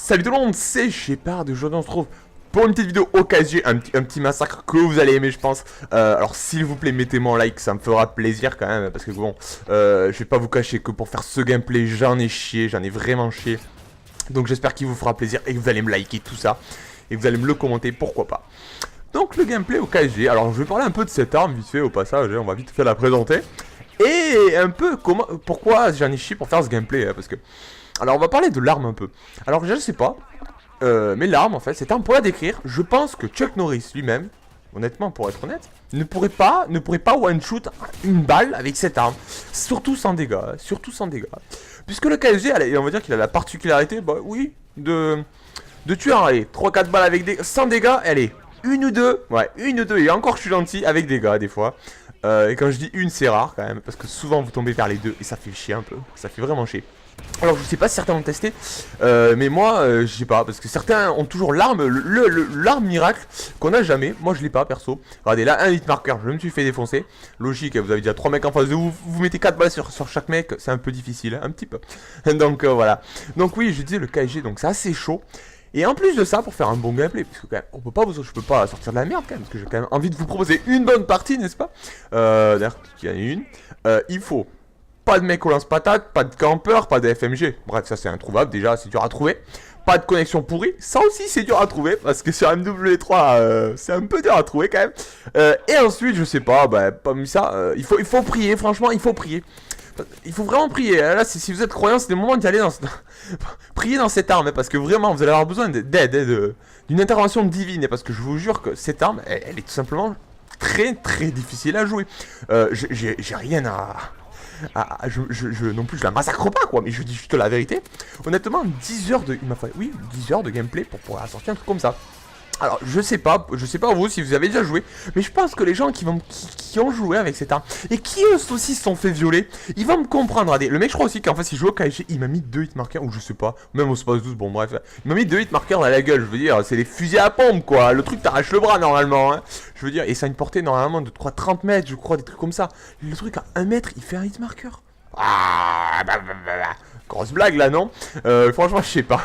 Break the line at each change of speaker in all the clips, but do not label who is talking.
Salut tout le monde, c'est Shepard. Aujourd'hui on se retrouve pour une petite vidéo au KSG, un petit massacre que vous allez aimer je pense. Alors s'il vous plaît mettez-moi un like, ça me fera plaisir quand même. Parce que bon, je vais pas vous cacher que pour faire ce gameplay j'en ai chié, j'en ai vraiment chié. Donc j'espère qu'il vous fera plaisir et que vous allez me liker tout ça. Et que vous allez me le commenter, pourquoi pas. Donc le gameplay au KSG, alors je vais parler un peu de cette arme vite fait au passage, on va vite fait la présenter. Et un peu comment, pourquoi j'en ai chié pour faire ce gameplay, parce que... Alors on va parler de l'arme un peu. Alors je sais pas, mais l'arme en fait, cette arme pour la décrire, je pense que Chuck Norris lui-même, honnêtement pour être honnête, ne pourrait pas one-shoot une balle avec cette arme. Surtout sans dégâts, Puisque le KSG, on va dire qu'il a la particularité, bah oui, de tuer allez, 3-4 balles avec sans dégâts, allez, une ou deux, et encore je suis gentil avec des dégâts des fois. Et quand je dis une, c'est rare quand même, parce que souvent vous tombez vers les deux et ça fait chier un peu, ça fait vraiment chier. Alors je sais pas si certains ont testé, mais moi je sais pas, parce que certains ont toujours l'arme, l'arme miracle qu'on a jamais. Moi je l'ai pas perso. Regardez là, un hit marker, je me suis fait défoncer. Logique, vous avez déjà 3 mecs en face de vous, vous mettez 4 balles sur chaque mec, c'est un peu difficile, un petit peu. Donc voilà. Donc oui, je disais le KSG, donc c'est assez chaud. Et en plus de ça, pour faire un bon gameplay, parce que quand même, je peux pas sortir de la merde quand même, parce que j'ai quand même envie de vous proposer une bonne partie, n'est-ce pas? D'ailleurs, il y en a une. Il faut pas de mec au lance-patate, pas de campeur, pas de FMG. Bref, ça c'est introuvable déjà, c'est dur à trouver. Pas de connexion pourrie, ça aussi c'est dur à trouver, parce que sur MW3, c'est un peu dur à trouver quand même. Et ensuite, je sais pas, bah, comme ça, il faut prier, franchement, il faut prier. Il faut vraiment prier. Là, si vous êtes croyant, c'est le moment d'y aller dans... prier dans cette arme, parce que vraiment, vous allez avoir besoin d'aide, d'une intervention divine, parce que je vous jure que cette arme, elle est tout simplement très difficile à jouer. J'ai rien à... non plus je la massacre pas quoi, mais je dis juste la vérité. Honnêtement 10 heures de... il m'a fallu, oui, 10 heures de gameplay pour pouvoir sortir un truc comme ça. Alors je sais pas vous si vous avez déjà joué, mais je pense que les gens qui ont joué avec cette arme et qui eux aussi se sont fait violer, ils vont me comprendre. Regardez, le mec je crois aussi qu'en fait il joue au KSG, il m'a mis 2 hitmarkers, ou je sais pas, même au space 12, bon bref, il m'a mis 2 hitmarkers dans la gueule, je veux dire, c'est des fusils à pompe quoi, le truc t'arrache le bras normalement, hein. Je veux dire, et ça a une portée normalement de 30 mètres, je crois, des trucs comme ça. Le truc à 1 mètre, il fait un hitmarker. Ah, grosse blague là, non? Franchement, je sais pas.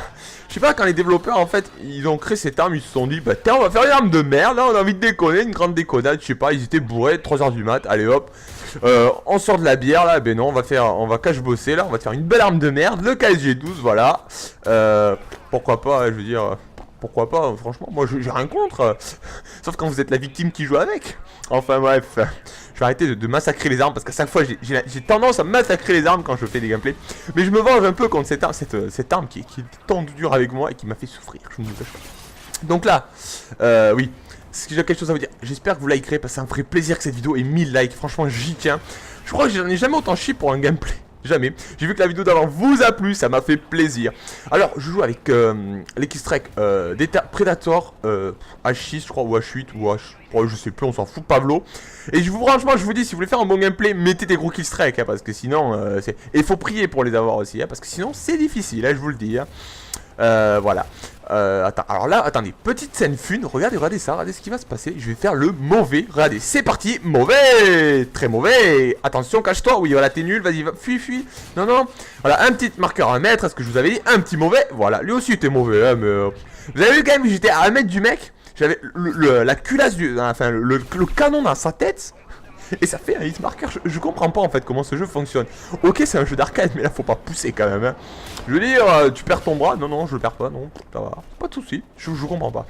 Je sais pas, quand les développeurs en fait ils ont créé cette arme, ils se sont dit bah tiens, on va faire une arme de merde, là on a envie de déconner, une grande déconnade, je sais pas, ils étaient bourrés, 3h du mat, allez hop, on sort de la bière là, ben non, on va cache bosser là, on va te faire une belle arme de merde, le KSG 12, voilà. Pourquoi pas, je veux dire. Pourquoi pas, franchement, moi j'ai rien contre. Sauf quand vous êtes la victime qui joue avec. Enfin bref, je vais arrêter de massacrer les armes parce qu'à chaque fois j'ai tendance à massacrer les armes quand je fais des gameplays. Mais je me venge un peu contre cette arme qui est tant dure avec moi et qui m'a fait souffrir, je ne vous cache pas. Donc là, oui, si j'ai quelque chose à vous dire, j'espère que vous likerez parce que ça me ferait plaisir que cette vidéo ait 1000 likes, franchement j'y tiens. Je crois que j'en ai jamais autant chié pour un gameplay. Jamais. J'ai vu que la vidéo d'avant vous a plu, ça m'a fait plaisir. Alors, je joue avec l'X-Trek Predator H6, je crois, ou H8, ou H... je sais plus, on s'en fout, Pavlo. Et franchement, je vous dis, si vous voulez faire un bon gameplay, mettez des gros Killstrike, hein, parce que sinon, c'est... Et il faut prier pour les avoir aussi, hein, parce que sinon, c'est difficile, hein, je vous le dis. Hein. Voilà. Alors là, attendez, petite scène fun, regardez ça, regardez ce qui va se passer. Je vais faire le mauvais, regardez, c'est parti, mauvais, très mauvais. Attention, cache-toi, oui, voilà, t'es nul, vas-y, fuis. Non, voilà, un petit marqueur à 1 mètre, est-ce que je vous avais dit, un petit mauvais, voilà, lui aussi était mauvais, hein, mais... Vous avez vu quand même, j'étais à 1 mètre du mec, j'avais la culasse enfin, le canon dans sa tête. Et ça fait un hitmarker, je comprends pas en fait comment ce jeu fonctionne. Ok, c'est un jeu d'arcade, mais là faut pas pousser quand même, hein. Je veux dire, tu perds ton bras, non, je le perds pas, non, ça va, pas de soucis, je comprends pas.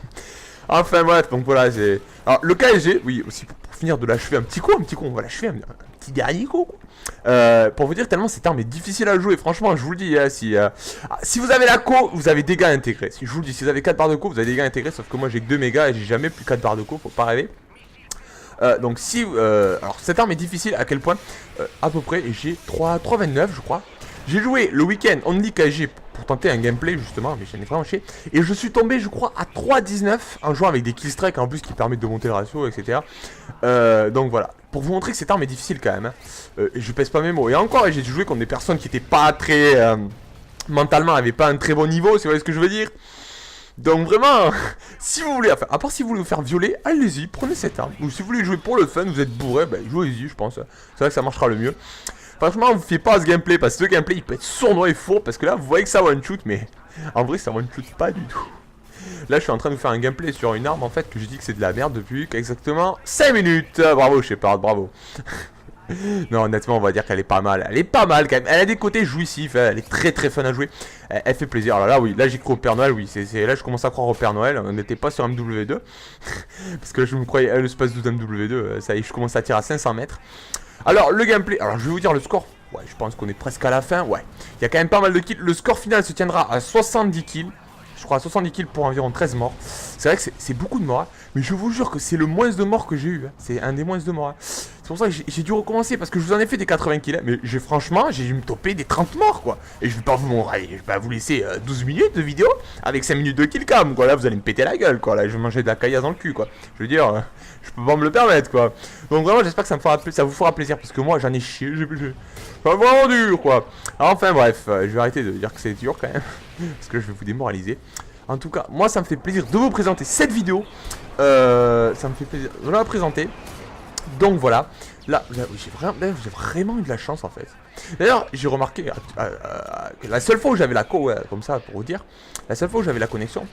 Enfin bref, donc voilà, c'est... Alors le KSG, oui, aussi pour finir de l'achever un petit coup, on va l'achever un petit dernier coup. Pour vous dire tellement cette arme est difficile à jouer, franchement je vous le dis, hein, si vous avez la co, vous avez dégâts intégrés. Si je vous le dis, si vous avez 4 barres de co, vous avez des dégâts intégrés, sauf que moi j'ai que 2 mégas et j'ai jamais plus 4 barres de co, faut pas rêver. Donc si... alors cette arme est difficile à quel point à peu près, et j'ai 3,29 je crois. J'ai joué le week-end Only KSG pour tenter un gameplay justement, mais j'en ai vraiment chié. Et je suis tombé je crois à 3,19 en jouant avec des killstrikes en plus qui permettent de monter le ratio, etc. Donc voilà, pour vous montrer que cette arme est difficile quand même, hein. Et je pèse pas mes mots. Et encore, j'ai joué contre des personnes qui étaient pas très... mentalement avaient pas un très bon niveau, si vous voyez ce que je veux dire. Donc vraiment, si vous voulez, enfin, à part si vous voulez vous faire violer, allez-y, prenez cette arme. Ou si vous voulez jouer pour le fun, vous êtes bourré, bah jouez-y, je pense. C'est vrai que ça marchera le mieux. Franchement, vous ne faites pas ce gameplay, parce que ce gameplay, il peut être sournois et fourbe, parce que là, vous voyez que ça one-shoot, mais En vrai, ça one-shot pas du tout. Là, je suis en train de vous faire un gameplay sur une arme en fait que j'ai dit que c'est de la merde depuis exactement 5 minutes. Bravo, Shepard, bravo. Non, honnêtement, on va dire qu'elle est pas mal. Elle est pas mal quand même. Elle a des côtés jouissifs. Elle est très très fun à jouer. Elle fait plaisir. Alors là, oui, là j'ai cru au Père Noël. Oui, là je commence à croire au Père Noël. On n'était pas sur MW2. Parce que là, je me croyais l'espace 12 MW2. Ça y est, je commence à tirer à 500 mètres. Alors, le gameplay. Alors, je vais vous dire le score. Ouais, je pense qu'on est presque à la fin. Ouais, il y a quand même pas mal de kills. Le score final se tiendra à 70 kills. Je crois à 70 kills pour environ 13 morts. C'est vrai que c'est beaucoup de morts, hein. Mais je vous jure que c'est le moins de morts que j'ai eu, hein. C'est un des moins de morts, hein. C'est pour ça que j'ai dû recommencer, parce que je vous en ai fait des 80 kills, hein. Mais franchement, j'ai dû me toper des 30 morts, quoi. Et je vais pas vous laisser 12 minutes de vidéo avec 5 minutes de kill cam, quoi. Là, vous allez me péter la gueule, quoi. Là, je vais manger de la caillasse dans le cul, quoi. Je veux dire, je peux pas me le permettre, quoi. Donc vraiment, j'espère que ça vous fera plaisir, parce que moi, j'en ai chié. C'est vraiment dur, quoi. Alors, enfin, bref, je vais arrêter de dire que c'est dur, quand même. Parce que je vais vous démoraliser. En tout cas, moi ça me fait plaisir de vous présenter cette vidéo. Ça me fait plaisir de la présenter. Donc voilà. Là, j'ai vraiment eu de la chance en fait. D'ailleurs, j'ai remarqué que la seule fois où j'avais la comme ça pour vous dire, la seule fois où j'avais la connexion,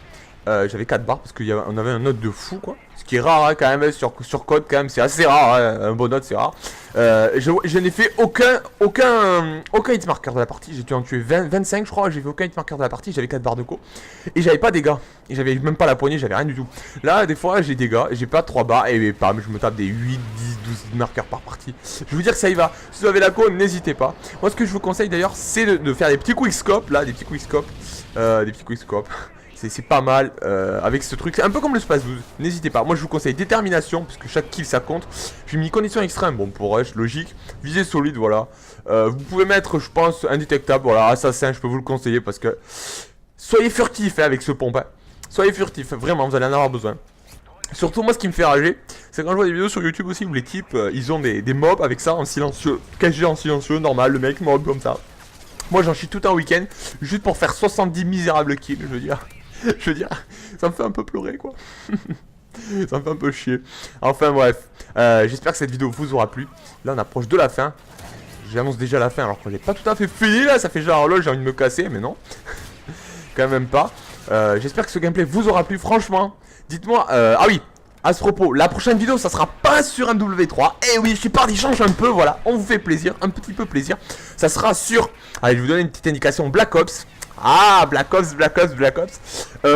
j'avais 4 barres parce qu'on avait un note de fou quoi. Ce qui est rare hein, quand même sur code quand même, c'est assez rare, hein, un bon note c'est rare. Je n'ai fait aucun hit marker de la partie, j'ai dû en tuer 25 je crois, j'ai fait aucun hit marker de la partie, j'avais 4 barres de co. Et j'avais pas dégâts, et j'avais même pas la poignée, j'avais rien du tout. Là des fois j'ai dégâts, j'ai pas 3 barres, et bam, je me tape des 8, 10, 12 marqueurs par partie. Je vais vous dire que ça y va, si vous avez la co, n'hésitez pas. Moi ce que je vous conseille d'ailleurs c'est de faire des petits quickscopes, là, des petits quickscopes. C'est pas mal avec ce truc, c'est un peu comme le Space 12, n'hésitez pas. Moi je vous conseille détermination, parce que chaque kill ça compte. J'ai mis condition extrême, bon pour rush, logique. Visée solide, voilà. Vous pouvez mettre, je pense, indétectable, voilà, assassin, je peux vous le conseiller, parce que soyez furtif hein, avec ce pompe, hein. Soyez furtif, vraiment, vous allez en avoir besoin. Surtout moi ce qui me fait rager, c'est quand je vois des vidéos sur YouTube aussi où les types, ils ont des mobs avec ça en silencieux, caché en silencieux, normal, le mec mob comme ça. Moi j'en chie tout un week-end, juste pour faire 70 misérables kills, je veux dire. Je veux dire, ça me fait un peu pleurer quoi. Ça me fait un peu chier. Enfin bref, j'espère que cette vidéo vous aura plu. Là on approche de la fin. J'annonce déjà la fin alors que j'ai pas tout à fait fini là. Ça fait genre là j'ai envie de me casser mais non. Quand même pas. J'espère que ce gameplay vous aura plu franchement. Dites-moi, ah oui, à ce propos, la prochaine vidéo ça sera pas sur un W3. Eh oui, Shepard il change un peu, voilà. On vous fait plaisir, un petit peu plaisir. Ça sera sur, allez je vais vous donner une petite indication, Black Ops. Ah, Black Ops.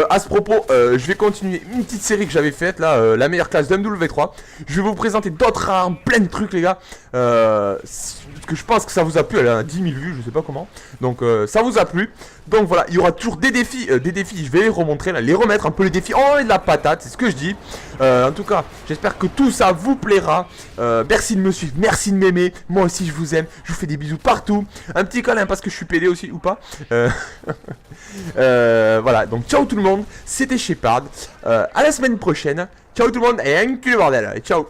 À ce propos, je vais continuer une petite série que j'avais faite, là, la meilleure classe de MW3. Je vais vous présenter d'autres armes, plein de trucs, les gars. Que je pense que ça vous a plu, elle a 10 000 vues, je sais pas comment. Donc, ça vous a plu. Donc voilà, il y aura toujours des défis, je vais les remontrer, là, les remettre un peu les défis. Oh, et de la patate, c'est ce que je dis. En tout cas, j'espère que tout ça vous plaira. Merci de me suivre, merci de m'aimer. Moi aussi, je vous aime. Je vous fais des bisous partout. Un petit câlin parce que je suis pédé aussi ou pas. Voilà, donc ciao tout le monde. C'était Shepard. À la semaine prochaine. Ciao tout le monde et un cul bordel. Ciao.